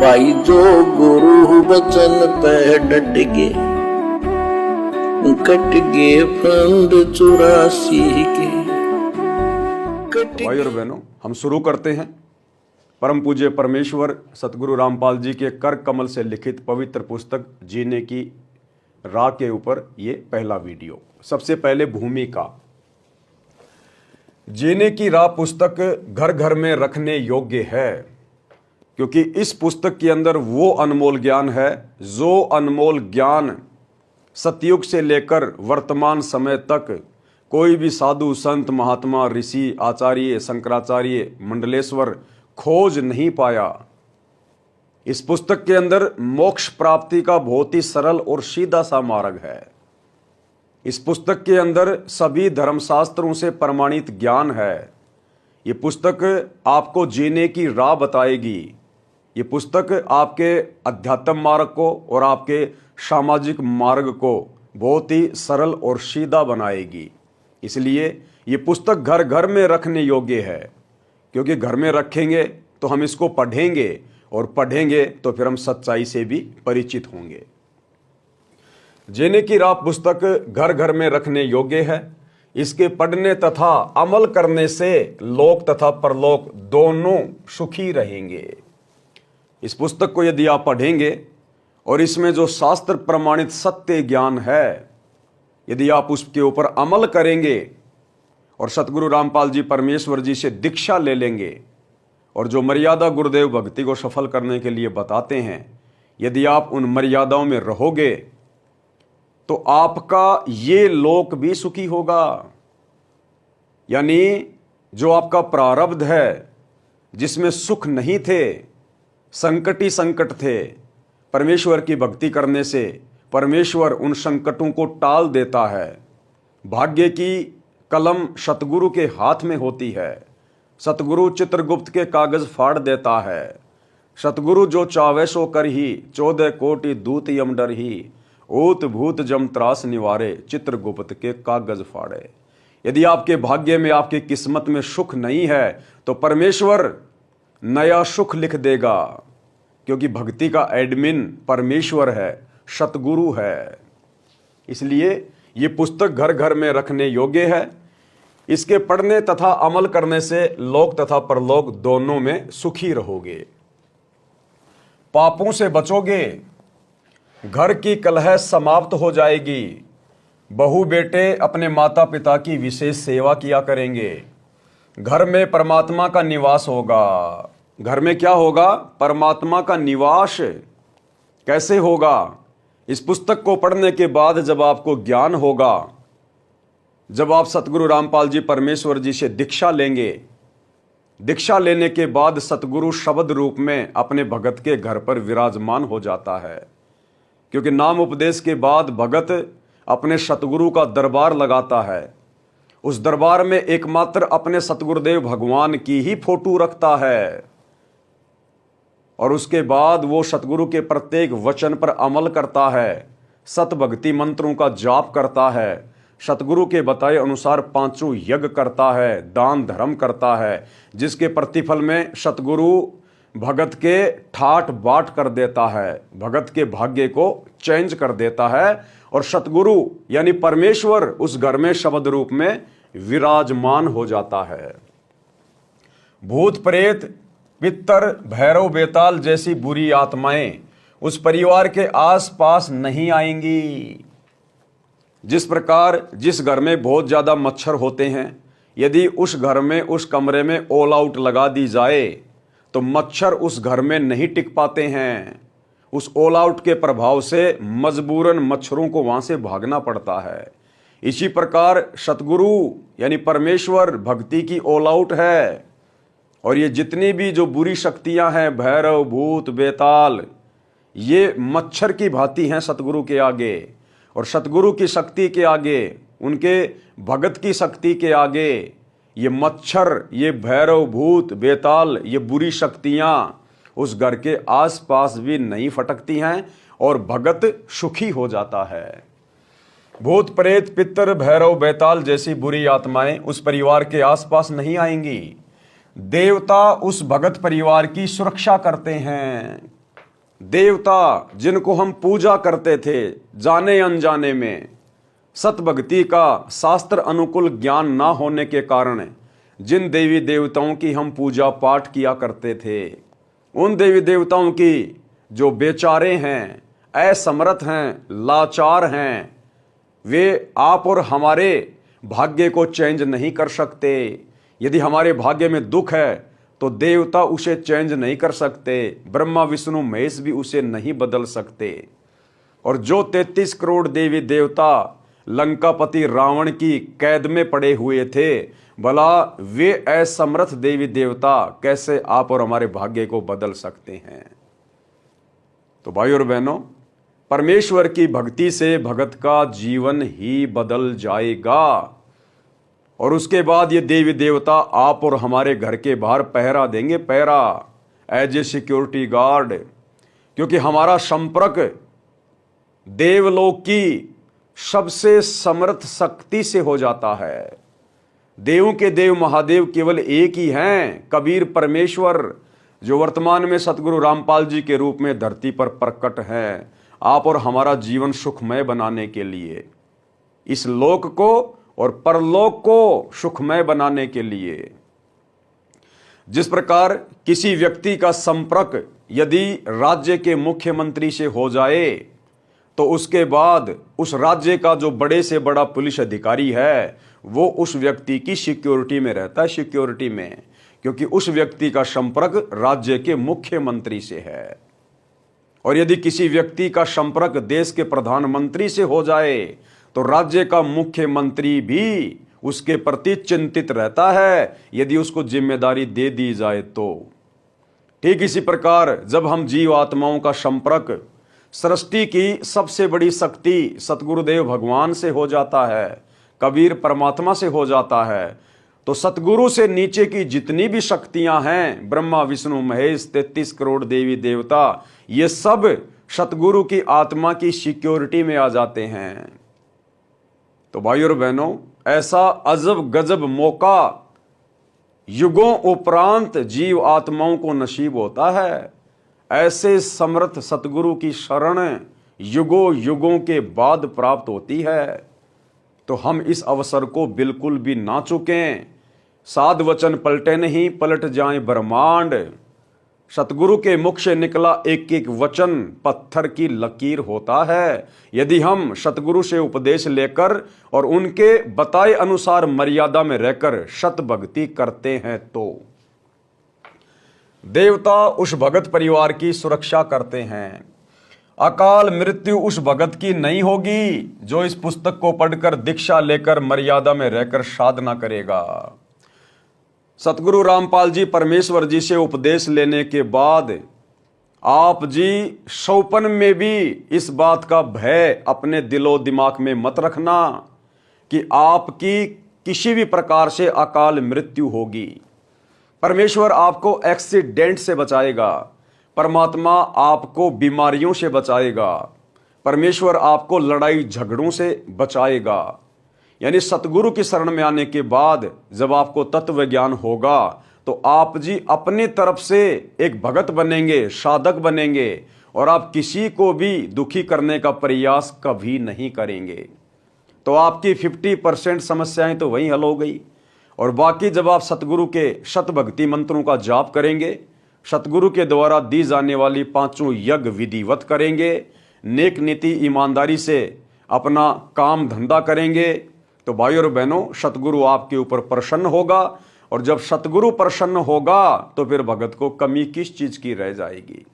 भाई जो गुरु वचन पे डट गे, कट गे फंद 84 के। भाई और बहनों, हम शुरू करते हैं परम पूज्य परमेश्वर सतगुरु रामपाल जी के कर कमल से लिखित पवित्र पुस्तक जीने की राह के ऊपर ये पहला वीडियो। सबसे पहले भूमिका। जीने की राह पुस्तक घर घर में रखने योग्य है, क्योंकि इस पुस्तक के अंदर वो अनमोल ज्ञान है जो अनमोल ज्ञान सतयुग से लेकर वर्तमान समय तक कोई भी साधु संत महात्मा ऋषि आचार्य शंकराचार्य मंडलेश्वर खोज नहीं पाया। इस पुस्तक के अंदर मोक्ष प्राप्ति का बहुत ही सरल और सीधा सा मार्ग है। इस पुस्तक के अंदर सभी धर्मशास्त्रों से प्रमाणित ज्ञान है। ये पुस्तक आपको जीने की राह बताएगी। ये पुस्तक आपके अध्यात्म मार्ग को और आपके सामाजिक मार्ग को बहुत ही सरल और सीधा बनाएगी। इसलिए ये पुस्तक घर घर में रखने योग्य है, क्योंकि घर में रखेंगे तो हम इसको पढ़ेंगे और पढ़ेंगे तो फिर हम सच्चाई से भी परिचित होंगे। जीने की राह पुस्तक घर घर में रखने योग्य है। इसके पढ़ने तथा अमल करने से लोक तथा परलोक दोनों सुखी रहेंगे। इस पुस्तक को यदि आप पढ़ेंगे और इसमें जो शास्त्र प्रमाणित सत्य ज्ञान है, यदि आप उसके ऊपर अमल करेंगे और सतगुरु रामपाल जी परमेश्वर जी से दीक्षा ले लेंगे और जो मर्यादा गुरुदेव भक्ति को सफल करने के लिए बताते हैं, यदि आप उन मर्यादाओं में रहोगे तो आपका ये लोक भी सुखी होगा। यानी जो आपका प्रारब्ध है जिसमें सुख नहीं थे, संकट ही संकट थे, परमेश्वर की भक्ति करने से परमेश्वर उन संकटों को टाल देता है। भाग्य की कलम सतगुरु के हाथ में होती है। सतगुरु चित्रगुप्त के कागज फाड़ देता है। सतगुरु जो चावे सो कर ही 14 कोटि दूत यम डर ही, ऊत भूत जम त्रास निवारे चित्रगुप्त के कागज फाड़े। यदि आपके भाग्य में आपकी किस्मत में सुख नहीं है तो परमेश्वर नया सुख लिख देगा, क्योंकि भक्ति का एडमिन परमेश्वर है, सतगुरु है। इसलिए ये पुस्तक घर घर में रखने योग्य है। इसके पढ़ने तथा अमल करने से लोक तथा परलोक दोनों में सुखी रहोगे। पापों से बचोगे, घर की कलह समाप्त हो जाएगी। बहू बेटे अपने माता पिता की विशेष सेवा किया करेंगे। घर में परमात्मा का निवास होगा। घर में क्या होगा? परमात्मा का निवास। कैसे होगा? इस पुस्तक को पढ़ने के बाद जब आपको ज्ञान होगा, जब आप सतगुरु रामपाल जी परमेश्वर जी से दीक्षा लेंगे, दीक्षा लेने के बाद सतगुरु शब्द रूप में अपने भगत के घर पर विराजमान हो जाता है। क्योंकि नाम उपदेश के बाद भगत अपने सतगुरु का दरबार लगाता है। उस दरबार में एकमात्र अपने सतगुरुदेव भगवान की ही फोटो रखता है और उसके बाद वो सतगुरु के प्रत्येक वचन पर अमल करता है, सत भक्ति मंत्रों का जाप करता है, सतगुरु के बताए अनुसार 5 यज्ञ करता है, दान धर्म करता है, जिसके प्रतिफल में सतगुरु भगत के ठाट बाट कर देता है, भगत के भाग्य को चेंज कर देता है और सतगुरु यानी परमेश्वर उस घर में शब्द रूप में विराजमान हो जाता है। भूत प्रेत पितर भैरव बेताल जैसी बुरी आत्माएं उस परिवार के आसपास नहीं आएंगी। जिस प्रकार जिस घर में बहुत ज्यादा मच्छर होते हैं, यदि उस घर में उस कमरे में ऑल आउट लगा दी जाए तो मच्छर उस घर में नहीं टिक पाते हैं। उस ऑल आउट के प्रभाव से मजबूरन मच्छरों को वहां से भागना पड़ता है। इसी प्रकार सतगुरु यानी परमेश्वर भक्ति की ऑल आउट है और ये जितनी भी जो बुरी शक्तियां हैं, भैरव भूत बेताल, ये मच्छर की भांति हैं सतगुरु के आगे। और सतगुरु की शक्ति के आगे, उनके भगत की शक्ति के आगे ये मच्छर, ये भैरव भूत बेताल, ये बुरी शक्तियां उस घर के आसपास भी नहीं फटकती हैं और भगत सुखी हो जाता है। भूत प्रेत पितर भैरव बेताल जैसी बुरी आत्माएं उस परिवार के आसपास नहीं आएंगी। देवता उस भगत परिवार की सुरक्षा करते हैं। देवता जिनको हम पूजा करते थे जाने अनजाने में, सत भक्ति का शास्त्र अनुकूल ज्ञान ना होने के कारण जिन देवी देवताओं की हम पूजा पाठ किया करते थे, उन देवी देवताओं की जो बेचारे हैं, असमर्थ हैं, लाचार हैं, वे आप और हमारे भाग्य को चेंज नहीं कर सकते। यदि हमारे भाग्य में दुख है तो देवता उसे चेंज नहीं कर सकते, ब्रह्मा विष्णु महेश भी उसे नहीं बदल सकते। और जो 33 करोड़ देवी देवता लंकापति रावण की कैद में पड़े हुए थे, भला वे असमर्थ देवी देवता कैसे आप और हमारे भाग्य को बदल सकते हैं। तो भाई और बहनों, परमेश्वर की भक्ति से भगत का जीवन ही बदल जाएगा। और उसके बाद ये देवी देवता आप और हमारे घर के बाहर पहरा देंगे, पहरा एज ए सिक्योरिटी गार्ड, क्योंकि हमारा संपर्क देवलोक की सबसे समर्थ शक्ति से हो जाता है। देवों के देव महादेव केवल एक ही हैं, कबीर परमेश्वर, जो वर्तमान में सतगुरु रामपाल जी के रूप में धरती पर प्रकट हैं, आप और हमारा जीवन सुखमय बनाने के लिए, इस लोक को और परलोक को सुखमय बनाने के लिए। जिस प्रकार किसी व्यक्ति का संपर्क यदि राज्य के मुख्यमंत्री से हो जाए तो उसके बाद उस राज्य का जो बड़े से बड़ा पुलिस अधिकारी है वो उस व्यक्ति की सिक्योरिटी में रहता है, सिक्योरिटी में, क्योंकि उस व्यक्ति का संपर्क राज्य के मुख्यमंत्री से है। और यदि किसी व्यक्ति का संपर्क देश के प्रधानमंत्री से हो जाए तो राज्य का मुख्यमंत्री भी उसके प्रति चिंतित रहता है, यदि उसको जिम्मेदारी दे दी जाए तो। ठीक इसी प्रकार जब हम जीव आत्माओं का संपर्क सृष्टि की सबसे बड़ी शक्ति सतगुरुदेव भगवान से हो जाता है, कबीर परमात्मा से हो जाता है, तो सतगुरु से नीचे की जितनी भी शक्तियां हैं, ब्रह्मा विष्णु महेश 33 करोड़ देवी देवता, ये सब सतगुरु की आत्मा की सिक्योरिटी में आ जाते हैं। तो भाई और बहनों, ऐसा अजब गजब मौका युगों उपरांत जीव आत्माओं को नसीब होता है। ऐसे समर्थ सतगुरु की शरण युगों युगों के बाद प्राप्त होती है। तो हम इस अवसर को बिल्कुल भी ना चुकें। साध वचन पलटे नहीं, पलट जाए ब्रह्मांड। सतगुरु के मुख से निकला एक एक वचन पत्थर की लकीर होता है। यदि हम सतगुरु से उपदेश लेकर और उनके बताए अनुसार मर्यादा में रहकर सत भक्ति करते हैं तो देवता उस भगत परिवार की सुरक्षा करते हैं। अकाल मृत्यु उस भगत की नहीं होगी जो इस पुस्तक को पढ़कर दीक्षा लेकर मर्यादा में रहकर साधना करेगा। सतगुरु रामपाल जी परमेश्वर जी से उपदेश लेने के बाद आप जी सौपन में भी इस बात का भय अपने दिलो दिमाग में मत रखना कि आपकी किसी भी प्रकार से अकाल मृत्यु होगी। परमेश्वर आपको एक्सीडेंट से बचाएगा, परमात्मा आपको बीमारियों से बचाएगा, परमेश्वर आपको लड़ाई झगड़ों से बचाएगा। यानी सतगुरु की शरण में आने के बाद जब आपको तत्व ज्ञान होगा तो आप जी अपनी तरफ से एक भगत बनेंगे, साधक बनेंगे, और आप किसी को भी दुखी करने का प्रयास कभी नहीं करेंगे। तो आपकी 50% समस्याएं तो वहीं हल हो गई। और बाकी जब आप सतगुरु के शत भक्ति मंत्रों का जाप करेंगे, सतगुरु के द्वारा दी जाने वाली 5 यज्ञ विधिवत करेंगे, नेक नीति ईमानदारी से अपना काम धंधा करेंगे, तो भाई और बहनों सतगुरु आपके ऊपर प्रसन्न होगा। और जब सतगुरु प्रसन्न होगा तो फिर भगत को कमी किस चीज की रह जाएगी।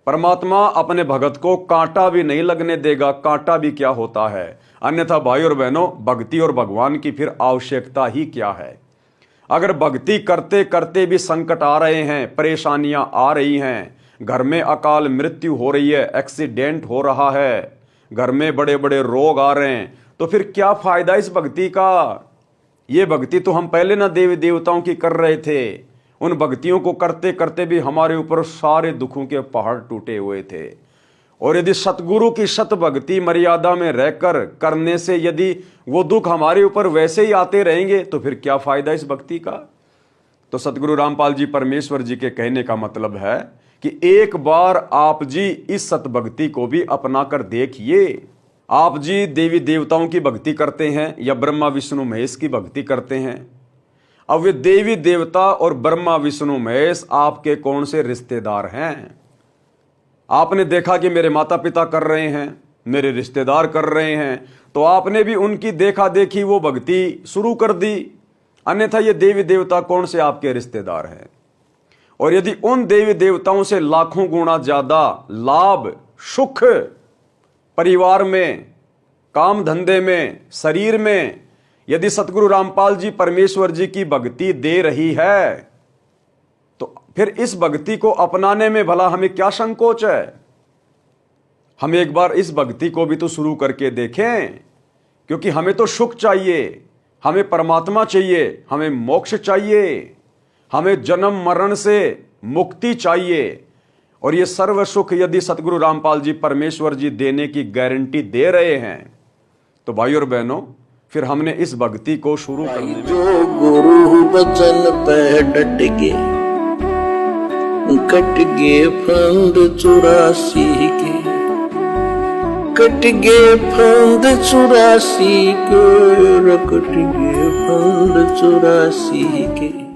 परमात्मा अपने भगत को कांटा भी नहीं लगने देगा। कांटा भी क्या होता है, अन्यथा भाई और बहनों भक्ति और भगवान की फिर आवश्यकता ही क्या है। अगर भक्ति करते करते भी संकट आ रहे हैं, परेशानियां आ रही हैं, घर में अकाल मृत्यु हो रही है, एक्सीडेंट हो रहा है, घर में बड़े बड़े रोग आ रहे हैं, तो फिर क्या फायदा इस भक्ति का। ये भक्ति तो हम पहले ना देवी देवताओं की कर रहे थे, उन भक्तियों को करते करते भी हमारे ऊपर सारे दुखों के पहाड़ टूटे हुए थे। और यदि सतगुरु की सत भक्ति मर्यादा में रहकर करने से यदि वो दुख हमारे ऊपर वैसे ही आते रहेंगे तो फिर क्या फायदा इस भक्ति का। तो सतगुरु रामपाल जी परमेश्वर जी के कहने का मतलब है कि एक बार आप जी इस सतभक्ति को भी अपना कर देखिए। आप जी देवी देवताओं की भक्ति करते हैं या ब्रह्मा विष्णु महेश की भक्ति करते हैं। अब वे देवी देवता और ब्रह्मा विष्णु महेश आपके कौन से रिश्तेदार हैं? आपने देखा कि मेरे माता पिता कर रहे हैं, मेरे रिश्तेदार कर रहे हैं, तो आपने भी उनकी देखा देखी वो भक्ति शुरू कर दी। अन्यथा ये देवी देवता कौन से आपके रिश्तेदार हैं? और यदि उन देवी देवताओं से लाखों गुना ज्यादा लाभ, सुख परिवार में, काम धंधे में, शरीर में यदि सतगुरु रामपाल जी परमेश्वर जी की भक्ति दे रही है, तो फिर इस भक्ति को अपनाने में भला हमें क्या संकोच है? हम एक बार इस भक्ति को भी तो शुरू करके देखें, क्योंकि हमें तो सुख चाहिए, हमें परमात्मा चाहिए, हमें मोक्ष चाहिए, हमें जन्म मरण से मुक्ति चाहिए। और ये सर्व सुख यदि सतगुरु रामपाल जी परमेश्वर जी देने की गारंटी दे रहे हैं, तो भाई और बहनों फिर हमने इस भक्ति को शुरू करने में जो गुरु बचन पे डट गे, कट गे फंद 84 के, कट गे फंद 84 के, कट गे फंद 84 के।